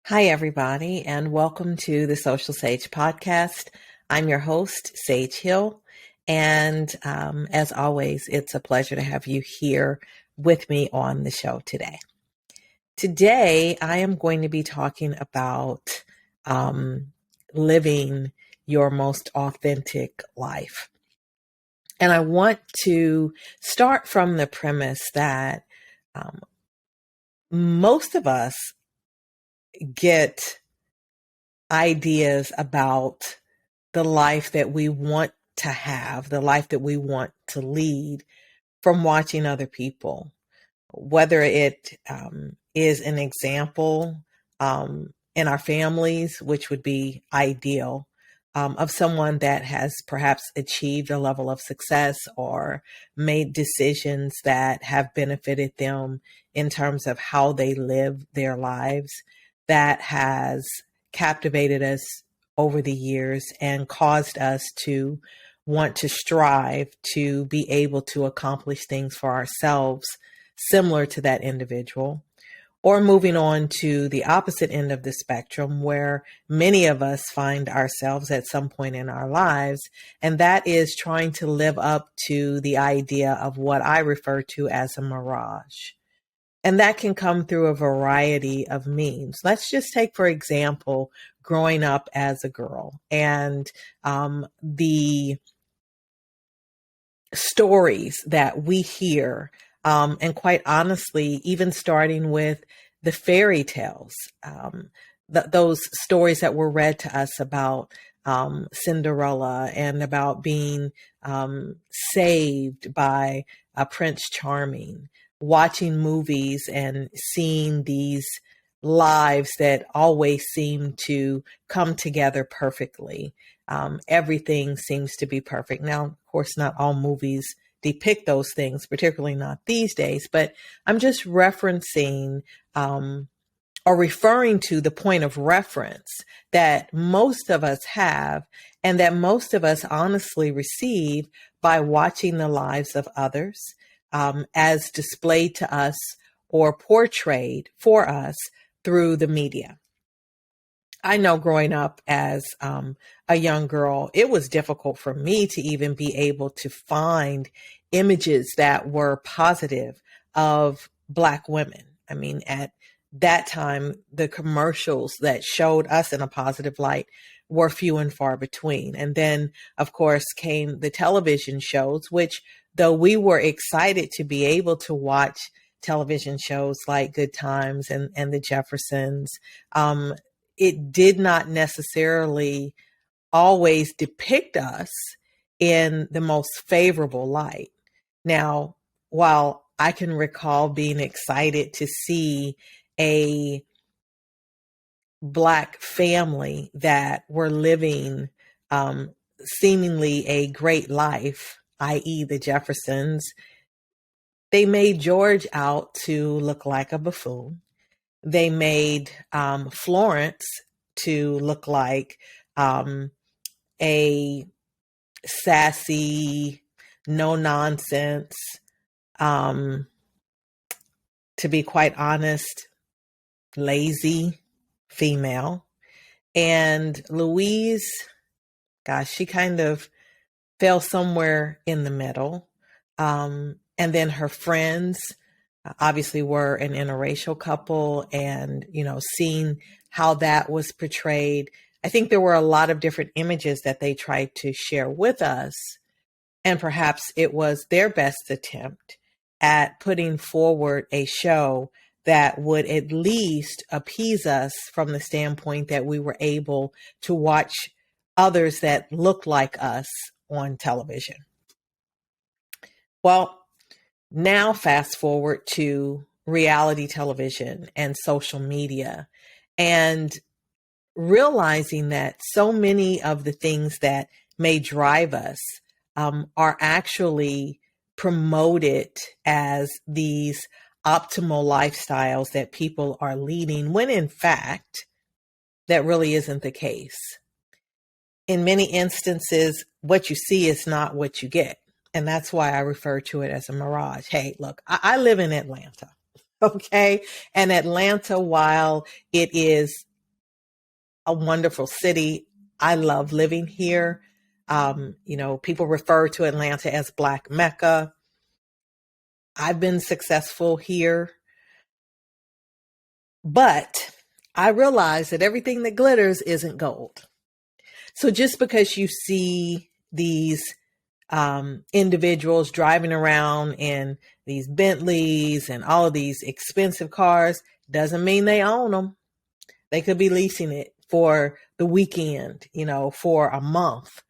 Hi, everybody, and welcome to the Soulcial Sage podcast. I'm your host, Sage Hill, and as always, it's a pleasure to have you here with me on the show today. Today, I am going to be talking about living your most authentic life. And I want to start from the premise that most of us get ideas about the life that we want to have, the life that we want to lead from watching other people, whether it is an example in our families, which would be ideal, of someone that has perhaps achieved a level of success or made decisions that have benefited them in terms of how they live their lives, that has captivated us over the years and caused us to want to strive to be able to accomplish things for ourselves similar to that individual. Or moving on to the opposite end of the spectrum, where many of us find ourselves at some point in our lives, and that is trying to live up to the idea of what I refer to as a mirage. And that can come through a variety of means. Let's just take, for example, growing up as a girl and the stories that we hear, and quite honestly, even starting with the fairy tales, those stories that were read to us about Cinderella and about being saved by Prince Charming, watching movies and seeing these lives that always seem to come together perfectly. Everything seems to be perfect. Now, of course, not all movies depict those things, particularly not these days, but I'm just referencing or referring to the point of reference that most of us have and that most of us honestly receive by watching the lives of others as displayed to us or portrayed for us through the media. I know growing up as a young girl, it was difficult for me to even be able to find images that were positive of Black women. I mean, at that time, the commercials that showed us in a positive light were few and far between. And then, of course, came the television shows, which, though we were excited to be able to watch television shows like Good Times and The Jeffersons, it did not necessarily always depict us in the most favorable light. Now, while I can recall being excited to see a Black family that were living seemingly a great life, i.e., the Jeffersons, they made George out to look like a buffoon. They made Florence to look like a sassy, no nonsense, to be quite honest, lazy female. And Louise, gosh, she kind of fell somewhere in the middle. And then her friends obviously were an interracial couple, and, seeing how that was portrayed, I think there were a lot of different images that they tried to share with us. And perhaps it was their best attempt at putting forward a show that would at least appease us from the standpoint that we were able to watch others that looked like us on television. Well, now fast forward to reality television and social media, and realizing that so many of the things that may drive us are actually promoted as these optimal lifestyles that people are leading, when in fact, that really isn't the case. In many instances, what you see is not what you get. And that's why I refer to it as a mirage. Hey, look, I live in Atlanta, okay? And Atlanta, while it is a wonderful city. I love living here. People refer to Atlanta as Black Mecca. I've been successful here, but I realize that everything that glitters isn't gold. So just because you see these individuals driving around in these Bentleys and all of these expensive cars doesn't mean they own them. They could be leasing it for the weekend, for a month,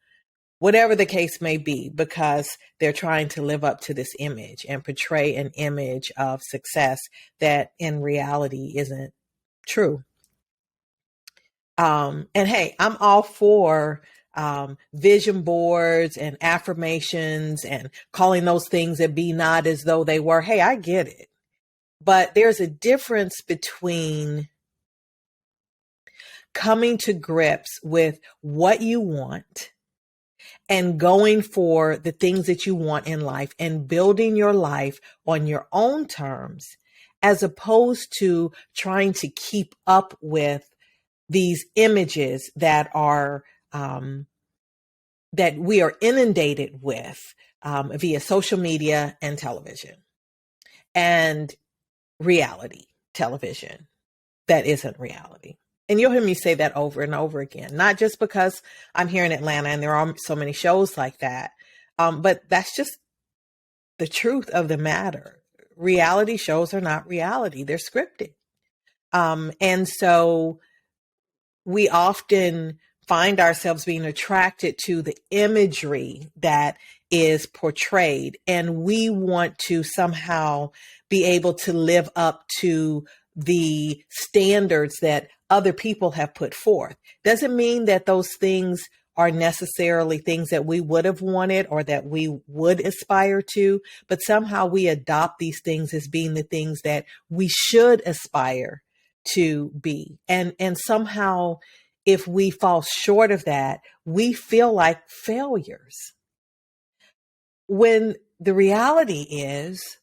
whatever the case may be, because they're trying to live up to this image and portray an image of success that in reality isn't true. And hey, I'm all for vision boards and affirmations and calling those things that be not as though they were. Hey, I get it. But there's a difference between coming to grips with what you want and going for the things that you want in life and building your life on your own terms, as opposed to trying to keep up with these images that are that we are inundated with via social media and television and reality television that isn't reality. And you'll hear me say that over and over again, not just because I'm here in Atlanta and there are so many shows like that, but that's just the truth of the matter. Reality shows are not reality. They're scripted. And so we often find ourselves being attracted to the imagery that is portrayed, and we want to somehow be able to live up to the standards that other people have put forth. Doesn't mean that those things are necessarily things that we would have wanted or that we would aspire to, but somehow we adopt these things as being the things that we should aspire to be. And somehow, if we fall short of that, we feel like failures. When the reality is,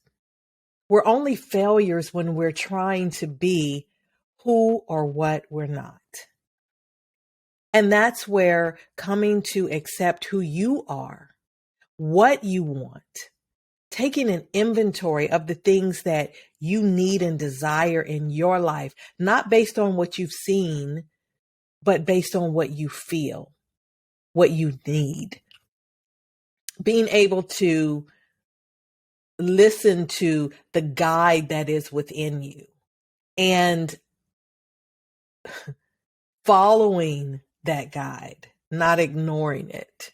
we're only failures when we're trying to be who or what we're not. And that's where coming to accept who you are, what you want, taking an inventory of the things that you need and desire in your life, not based on what you've seen, but based on what you feel, what you need. Being able to listen to the guide that is within you and following that guide, not ignoring it.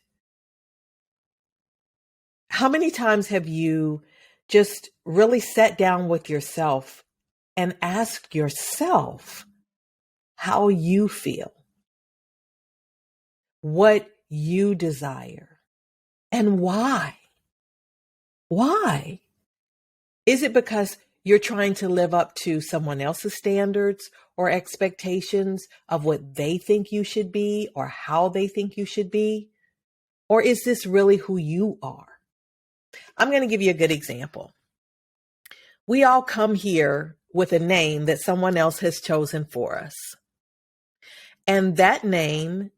How many times have you just really sat down with yourself and asked yourself how you feel, what you desire, and why? Why? Is it because you're trying to live up to someone else's standards or expectations of what they think you should be or how they think you should be? Or is this really who you are? I'm going to give you a good example. We all come here with a name that someone else has chosen for us. And that name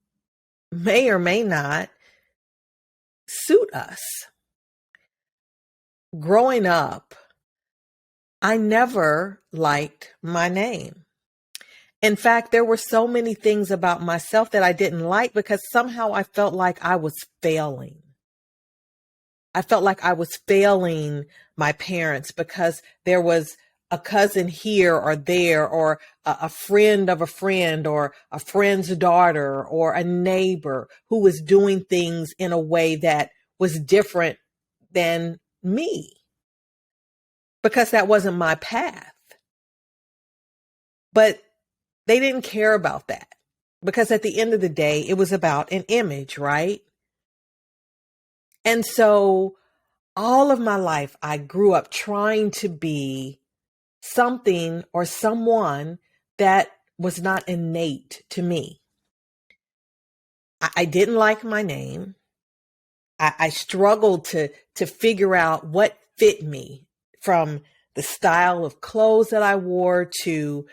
may or may not suit us. Growing up, I never liked my name. In fact, there were so many things about myself that I didn't like because somehow I felt like I was failing. I felt like I was failing my parents because there was a cousin here or there, or a friend of a friend, or a friend's daughter, or a neighbor who was doing things in a way that was different than me, because that wasn't my path. But they didn't care about that, because at the end of the day, it was about an image, right? And so all of my life, I grew up trying to be something or someone that was not innate to me. I didn't like my name. I struggled to figure out what fit me, from the style of clothes that I wore to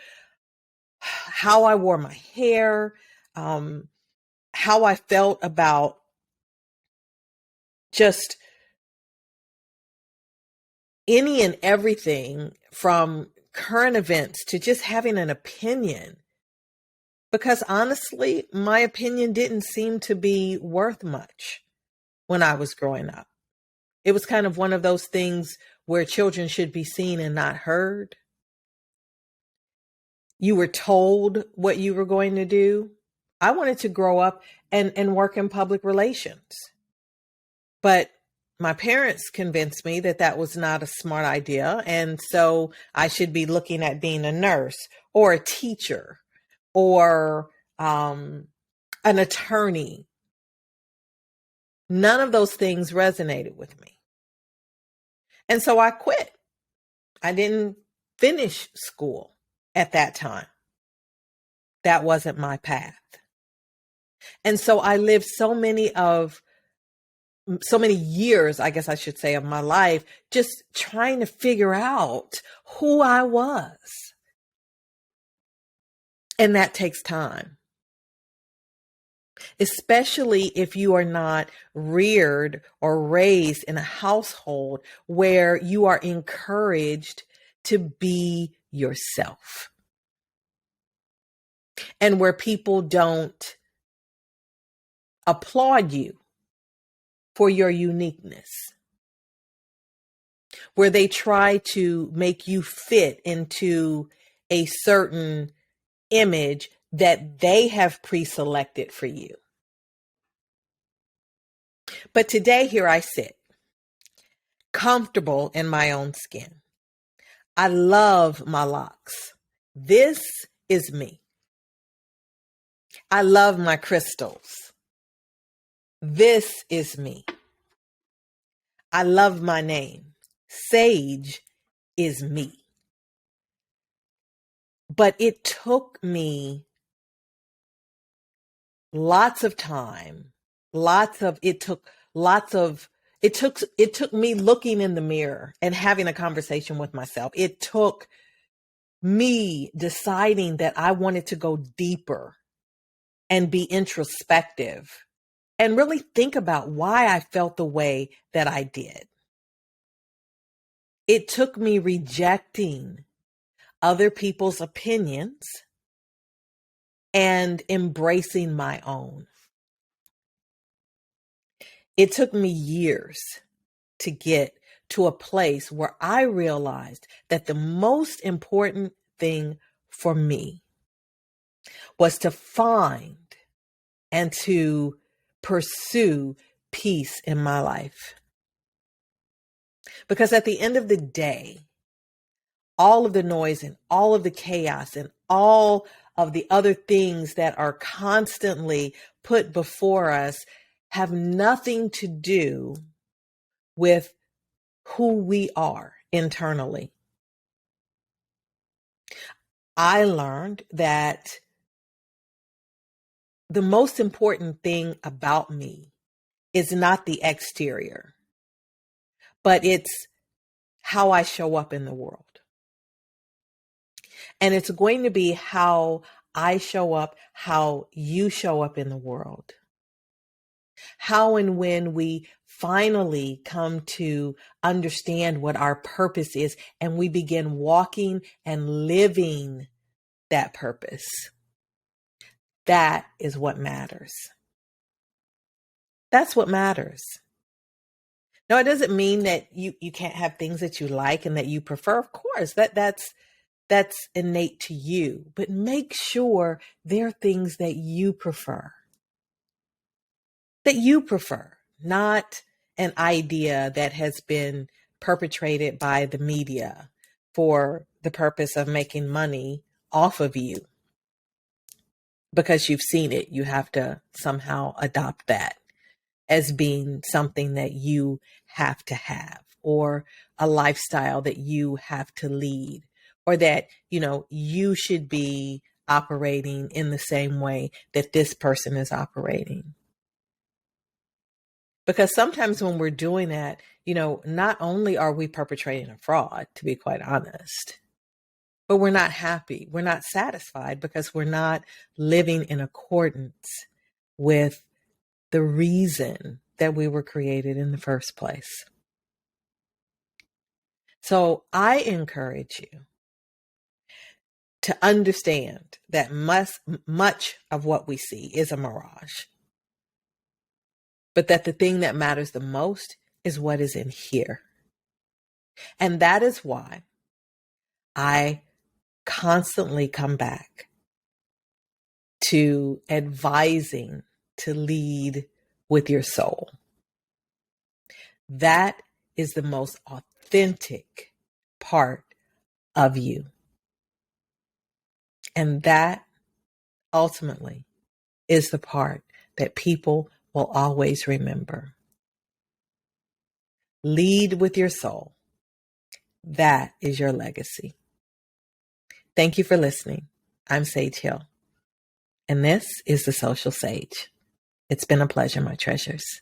how I wore my hair. how I felt about just any and everything from current events to just having an opinion. Because honestly, my opinion didn't seem to be worth much when I was growing up. It was kind of one of those things where children should be seen and not heard. You were told what you were going to do. I wanted to grow up and work in public relations. But my parents convinced me that that was not a smart idea. And so I should be looking at being a nurse or a teacher or an attorney. None of those things resonated with me. And so I quit. I didn't finish school at that time. That wasn't my path. And so I lived so many years, I guess I should say, of my life, just trying to figure out who I was. And that takes time, especially if you are not reared or raised in a household where you are encouraged to be yourself and where people don't applaud you for your uniqueness, where they try to make you fit into a certain image that they have pre-selected for you. But today, here I sit, comfortable in my own skin. I love my locks. This is me. I love my crystals. This is me. I love my name. Sage is me. But it took me lots of time, it took me looking in the mirror and having a conversation with myself. It took me deciding that I wanted to go deeper and be introspective and really think about why I felt the way that I did. It took me rejecting other people's opinions and embracing my own. It took me years to get to a place where I realized that the most important thing for me was to find and to pursue peace in my life. Because at the end of the day, all of the noise and all of the chaos and all of the other things that are constantly put before us have nothing to do with who we are internally. I learned that the most important thing about me is not the exterior, but it's how I show up in the world. And it's going to be how I show up, how you show up in the world. How and when we finally come to understand what our purpose is and we begin walking and living that purpose. That is what matters. That's what matters. No, it doesn't mean that you can't have things that you like and that you prefer. Of course, that's innate to you. But make sure there are things that you prefer. That you prefer, not an idea that has been perpetrated by the media for the purpose of making money off of you. Because you've seen it, you have to somehow adopt that as being something that you have to have, or a lifestyle that you have to lead, or that, you should be operating in the same way that this person is operating. Because sometimes when we're doing that, not only are we perpetrating a fraud, to be quite honest, but we're not happy. We're not satisfied because we're not living in accordance with the reason that we were created in the first place. So I encourage you to understand that much of what we see is a mirage, but that the thing that matters the most is what is in here. And that is why I constantly come back to advising to lead with your soul. That is the most authentic part of you. And that ultimately is the part that people will always remember. Lead with your soul. That is your legacy. Thank you for listening. I'm Sage Hill, and this is the Soulcial Sage. It's been a pleasure, my treasures.